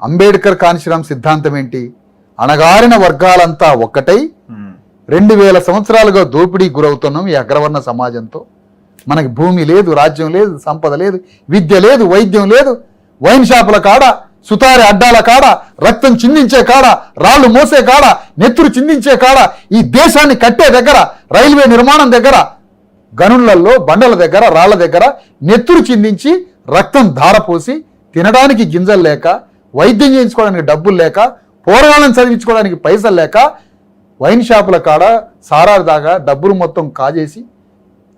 అంబేద్కర్ కాన్షిరామ్ సిద్ధాంతం ఏంటి? అణగారిన వర్గాలంతా ఒక్కటై 2000 సంవత్సరాలుగా దోపిడీ గురవుతున్నాం ఈ అగ్రవర్ణ సమాజంతో. మనకి భూమి లేదు, రాజ్యం లేదు, సంపద లేదు, విద్య లేదు, వైద్యం లేదు. వైన్ షాపుల కాడ, సుతారి అడ్డాల కాడ, రక్తం చిందించే కాడ, రాళ్లు మోసే కాడ, నెత్తురు చిందించే కాడ, ఈ దేశాన్ని కట్టే దగ్గర, రైల్వే నిర్మాణం దగ్గర, గనులలో బండల దగ్గర, రాళ్ల దగ్గర నెత్తురు చిందించి రక్తం ధారపోసి తినడానికి గింజలు లేక, వైద్యం చేయించుకోవడానికి డబ్బులు లేక, పోరాళ్ళని చదివించుకోవడానికి పైసలు లేక, వైన్ షాపుల కాడ సారాలు దాకా డబ్బులు మొత్తం కాజేసి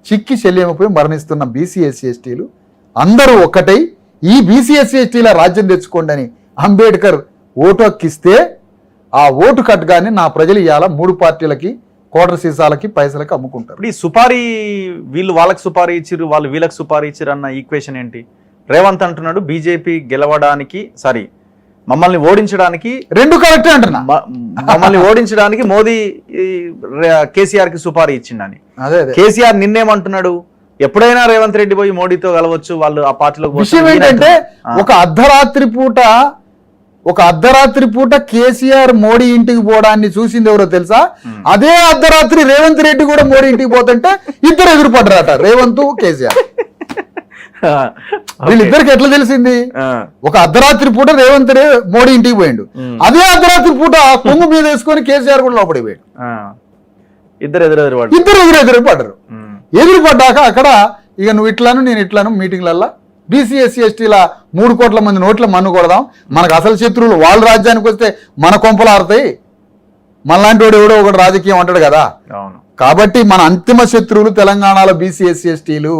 చిక్కి చెల్లిపోయి మరణిస్తున్న బీసీ ఎస్సీ ఎస్టీలు అందరూ ఒక్కటై ఈ బీసీ ఎస్సీ ఎస్టీల రాజ్యం తెచ్చుకోండి అని అంబేద్కర్ ఓటు హక్కిస్తే ఆ ఓటు కట్టగానే నా ప్రజలు ఇవాళ 3 పార్టీలకి కోటర్ సీసాలకి పైసలకి అమ్ముకుంటారు. ఇప్పుడు ఈ సుపారీ, వీళ్ళు వాళ్ళకి సుపారీ ఇచ్చిర్రు, వాళ్ళు వీళ్ళకి సుపారీ ఇచ్చిర్రు అన్న ఈక్వేషన్ ఏంటి? రేవంత్ అంటున్నాడు బీజేపీ గెలవడానికి, సారీ మమ్మల్ని ఓడించడానికి, 2 కరెక్టే అంటున్నా, మమ్మల్ని ఓడించడానికి మోదీ కేసీఆర్ కి సుపారీ ఇచ్చిండని. కేసీఆర్ నిన్నేమంటున్నాడు? ఎప్పుడైనా రేవంత్ రెడ్డి పోయి మోడీతో కలవచ్చు, వాళ్ళు ఆ పార్టీలో. విషయం ఏంటంటే ఒక అర్ధరాత్రి పూట కేసీఆర్ మోడీ ఇంటికి పోవడాన్ని చూసింది ఎవరో తెలుసా? అదే అర్ధరాత్రి రేవంత్ రెడ్డి కూడా మోడీ ఇంటికి పోతుంటే ఇద్దరు ఎదురుపడ్డారట, రేవంత్ కేసీఆర్. వీళ్ళిద్దరికి ఎట్లా తెలిసింది? ఒక అర్ధరాత్రి పూట రేవంత్ మోడీ ఇంటికి పోయిండు, అదే అర్ధరాత్రి పూట కొంగు మీద వేసుకొని కేసీఆర్ కూడా లోపలికి పోయాడు. ఇద్దరు ఎదురెదురు ఎదురుపడ్డాక అక్కడ ఇక నువ్వు ఇట్లాను నేను ఇట్లాను మీటింగ్లల్లా బీసీ ఎస్సీ ఎస్టీల 3 కోట్ల మంది నోట్ల మన్ను కొడదాం, మనకు అసలు శత్రువులు వాళ్ళ రాజ్యానికి వస్తే మన కొంపలు ఆరుతాయి, మనలాంటి వాడు ఎవడో ఒకటి రాజకీయం అంటాడు కదా. కాబట్టి మన అంతిమ శత్రువులు తెలంగాణలో బీసీ ఎస్సీ ఎస్టీలు,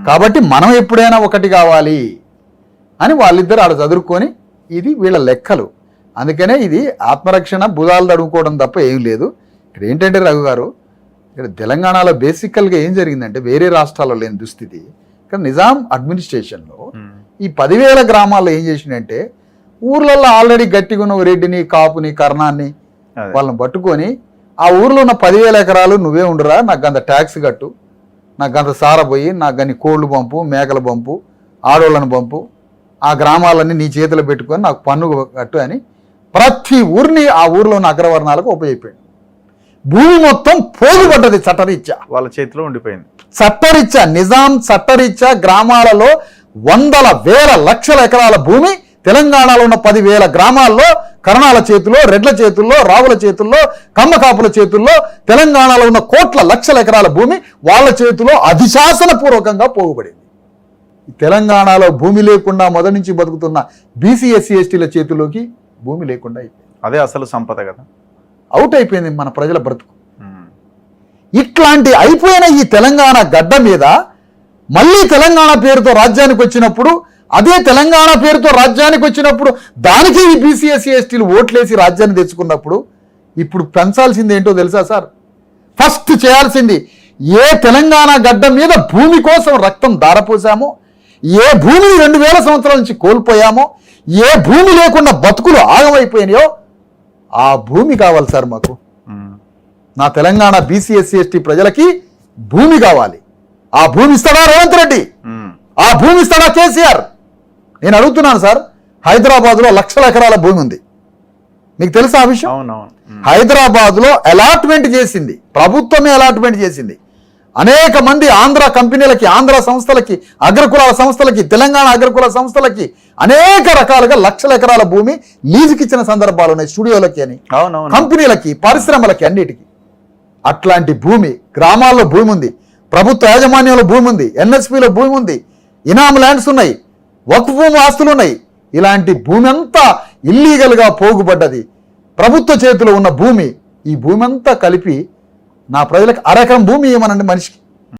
కాబట్టి మనం ఎప్పుడైనా ఒకటి కావాలి అని వాళ్ళిద్దరు ఆడ చదువుకొని ఇది వీళ్ళ లెక్కలు. అందుకనే ఇది ఆత్మరక్షణ భుజాలు తడుముకోవడం తప్ప ఏం లేదు. ఇక్కడ ఏంటంటే రఘు గారు, ఇక్కడ తెలంగాణలో బేసికల్గా ఏం జరిగిందంటే వేరే రాష్ట్రాల్లో లేని దుస్థితి. ఇక్కడ నిజాం అడ్మినిస్ట్రేషన్లో ఈ 10,000 గ్రామాల్లో ఏం చేసిందంటే ఊర్లలో ఆల్రెడీ గట్టిగా ఉన్న రెడ్డిని, కాపుని, కర్ణాన్ని వాళ్ళని పట్టుకొని ఆ ఊర్లో ఉన్న 10,000 ఎకరాలు నువ్వే ఉండురా, నాకు అంత ట్యాక్స్ కట్టు, నాకు అంత సార పోయి, నాకు కానీ కోళ్ళు పంపు, మేకల పంపు, ఆడోళ్ళను పంపు, ఆ గ్రామాలన్నీ నీ చేతిలో పెట్టుకొని నాకు పన్ను కట్టు అని ప్రతి ఊరిని ఆ ఊర్లో ఉన్న అగ్రవర్ణాలకు ఉపయోగపడింది. భూమి మొత్తం పోగుపడ్డది చట్టరీత్యా, వాళ్ళ చేతిలో ఉండిపోయింది. చట్టరీత్యా నిజాం చట్టరీత్యా గ్రామాలలో 100,000 లక్షల ఎకరాల భూమి తెలంగాణలో ఉన్న 10,000 గ్రామాల్లో కరణాల చేతుల్లో, రెడ్ల చేతుల్లో, రావుల చేతుల్లో, కమ్మకాపుల చేతుల్లో, తెలంగాణలో ఉన్న కోట్ల లక్షల ఎకరాల భూమి వాళ్ళ చేతిలో అధిశాసనపూర్వకంగా పోగుపడింది. తెలంగాణలో భూమి లేకుండా మొదటి నుంచి బతుకుతున్న బీసీ ఎస్సీ ఎస్టీల చేతిలోకి భూమి లేకుండా అయిపోయింది. అదే అసలు సంపద కదా, అవుట్ అయిపోయింది మన ప్రజల బ్రతుకు. ఇట్లాంటి అయిపోయిన ఈ తెలంగాణ గడ్డ మీద మళ్ళీ తెలంగాణ పేరుతో రాజ్యానికి వచ్చినప్పుడు, అదే తెలంగాణ పేరుతో రాజ్యానికి వచ్చినప్పుడు దానికి ఈ బీసీ ఎస్సీ ఎస్టీలు ఓట్లేసి రాజ్యాన్ని తెచ్చుకున్నప్పుడు ఇప్పుడు పెంచాల్సింది ఏంటో తెలుసా సార్? ఫస్ట్ చేయాల్సింది, ఏ తెలంగాణ గడ్డ మీద భూమి కోసం రక్తం దారపోసామో, ఏ భూమిని 2000 సంవత్సరాల నుంచి కోల్పోయామో, ఏ భూమి లేకుండా బతుకులు ఆగమైపోయినాయో ఆ భూమి కావాలి సార్ మాకు. నా తెలంగాణ బీసీ ఎస్సీ ఎస్టీ ప్రజలకి భూమి కావాలి. ఆ భూమి ఇస్తాడా రేవంత్ రెడ్డి? ఆ భూమి ఇస్తాడా కేసీఆర్? నేను అడుగుతున్నాను సార్. హైదరాబాద్లో లక్షల ఎకరాల భూమి ఉంది, మీకు తెలుసా ఆ విషయం? హైదరాబాద్లో అలాట్మెంట్ చేసింది ప్రభుత్వమే, అలాట్మెంట్ చేసింది. అనేక మంది ఆంధ్ర కంపెనీలకి, ఆంధ్ర సంస్థలకి, అగ్రకులాల సంస్థలకి, తెలంగాణ అగ్రకుల సంస్థలకి అనేక రకాలుగా లక్షల ఎకరాల భూమి లీజుకి ఇచ్చిన సందర్భాలు ఉన్నాయి, స్టూడియోలకి అని, కంపెనీలకి, పరిశ్రమలకి, అన్నిటికీ. అట్లాంటి భూమి గ్రామాల్లో భూమి ఉంది, ప్రభుత్వ యాజమాన్యంలో భూమి ఉంది, ఎన్ఎస్పీలో భూమి ఉంది, ఇనామ్ ల్యాండ్స్ ఉన్నాయి, వక్ఫ్ భూమి ఆస్తులు ఉన్నాయి. ఇలాంటి భూమి అంతా ఇల్లీగల్గా పోగుపడ్డది. ప్రభుత్వ చేతిలో ఉన్న భూమి, ఈ భూమి అంతా కలిపి నా ప్రజలకు 1 ఎకరం భూమి ఇవ్వమనండి మనిషికి.